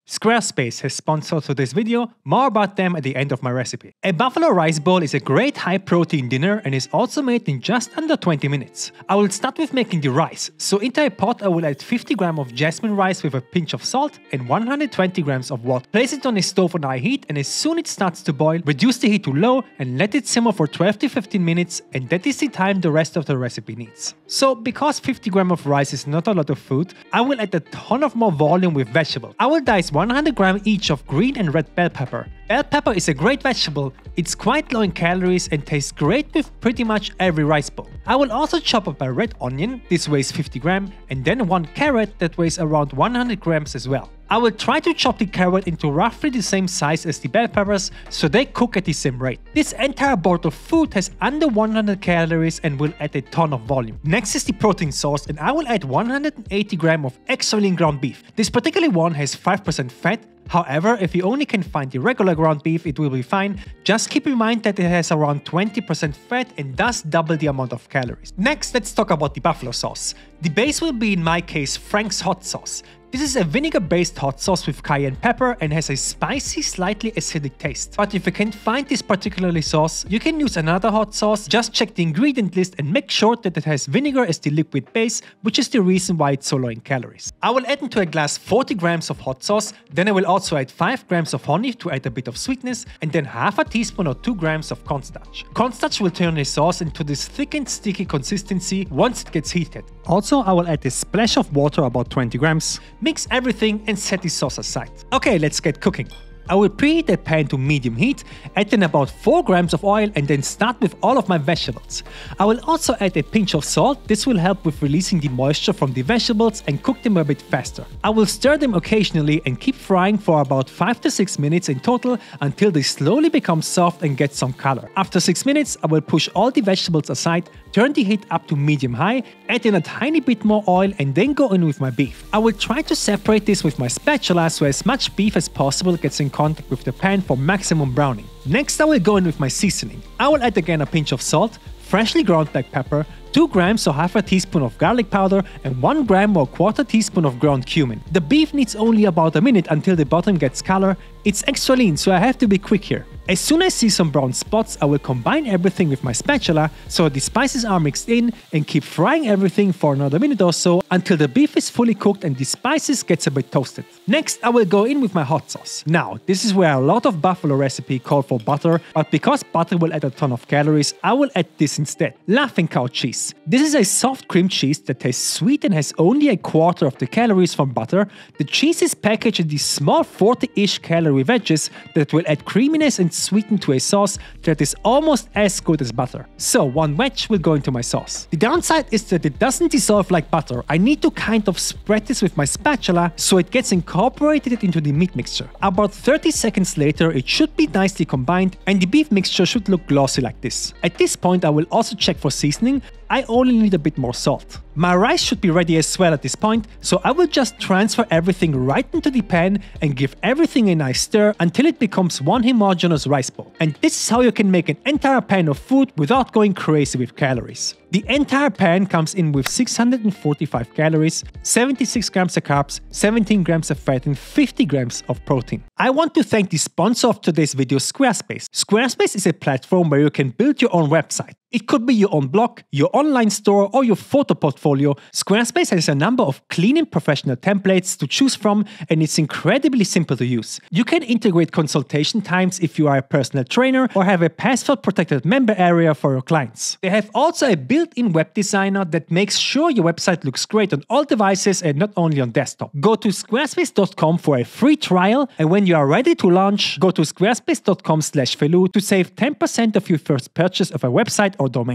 Squarespace has sponsored today's video, more about them at the end of my recipe. A buffalo rice bowl is a great high-protein dinner and is also made in just under 20 minutes. I will start with making the rice, so into a pot I will add 50 grams of jasmine rice with a pinch of salt and 120 grams of water. Place it on a stove on high heat, and as soon as it starts to boil, reduce the heat to low and let it simmer for 12 to 15 minutes, and that is the time the rest of the recipe needs. So because 50 grams of rice is not a lot of food, I will add a ton of more volume with vegetables. I will dice 100 grams each of green and red bell pepper. Bell pepper is a great vegetable. It's quite low in calories and tastes great with pretty much every rice bowl. I will also chop up a red onion, this weighs 50 grams, and then one carrot that weighs around 100 grams as well. I will try to chop the carrot into roughly the same size as the bell peppers so they cook at the same rate. This entire bowl of food has under 100 calories and will add a ton of volume. Next is the protein source, and I will add 180 grams of extra lean ground beef. This particular one has 5% fat. However, if you only can find the regular ground beef, it will be fine. Just keep in mind that it has around 20% fat and does double the amount of calories. Next, let's talk about the buffalo sauce. The base will be, in my case, Frank's hot sauce. This is a vinegar-based hot sauce with cayenne pepper and has a spicy, slightly acidic taste. But if you can't find this particular sauce, you can use another hot sauce. Just check the ingredient list and make sure that it has vinegar as the liquid base, which is the reason why it's so low in calories. I will add into a glass 40 grams of hot sauce, then I will also add 5 grams of honey to add a bit of sweetness, and then half a teaspoon or 2 grams of cornstarch. Cornstarch will turn the sauce into this thick and sticky consistency once it gets heated. Also, I will add a splash of water, about 20 grams. Mix everything and set the sauce aside. Okay, let's get cooking. I will preheat a pan to medium heat, add in about 4 grams of oil, and then start with all of my vegetables. I will also add a pinch of salt. This will help with releasing the moisture from the vegetables and cook them a bit faster. I will stir them occasionally and keep frying for about 5 to 6 minutes in total until they slowly become soft and get some color. After 6 minutes, I will push all the vegetables aside, turn the heat up to medium-high, add in a tiny bit more oil, and then go in with my beef. I will try to separate this with my spatula so as much beef as possible gets in contact with the pan for maximum browning. Next, I will go in with my seasoning. I will add again a pinch of salt, freshly ground black pepper, 2 grams or half a teaspoon of garlic powder, and 1 gram or quarter teaspoon of ground cumin. The beef needs only about a minute until the bottom gets color. It's extra lean, so I have to be quick here. As soon as I see some brown spots, I will combine everything with my spatula so the spices are mixed in, and keep frying everything for another minute or so until the beef is fully cooked and the spices gets a bit toasted. Next, I will go in with my hot sauce. Now, this is where a lot of buffalo recipe call for butter, but because butter will add a ton of calories, I will add this instead. Laughing cow cheese. This is a soft cream cheese that tastes sweet and has only a quarter of the calories from butter. The cheese is packaged in these small 40-ish calorie wedges that will add creaminess and sweeten to a sauce that is almost as good as butter. So one wedge will go into my sauce. The downside is that it doesn't dissolve like butter. I need to kind of spread this with my spatula so it gets incorporated into the meat mixture. About 30 seconds later, it should be nicely combined and the beef mixture should look glossy like this. At this point, I will also check for seasoning. I only need a bit more salt. My rice should be ready as well at this point, so I will just transfer everything right into the pan and give everything a nice stir until it becomes one homogeneous rice bowl. And this is how you can make an entire pan of food without going crazy with calories. The entire pan comes in with 645 calories, 76 grams of carbs, 17 grams of fat, and 50 grams of protein. I want to thank the sponsor of today's video, Squarespace. Squarespace is a platform where you can build your own website. It could be your own blog, your online store, or your photo portfolio. Squarespace has a number of clean and professional templates to choose from, and it's incredibly simple to use. You can integrate consultation times if you are a personal trainer or have a password-protected member area for your clients. They have also a built-in web designer that makes sure your website looks great on all devices and not only on desktop. Go to squarespace.com for a free trial, and when you are ready to launch, go to squarespace.com/Felu to save 10% of your first purchase of a website or domain.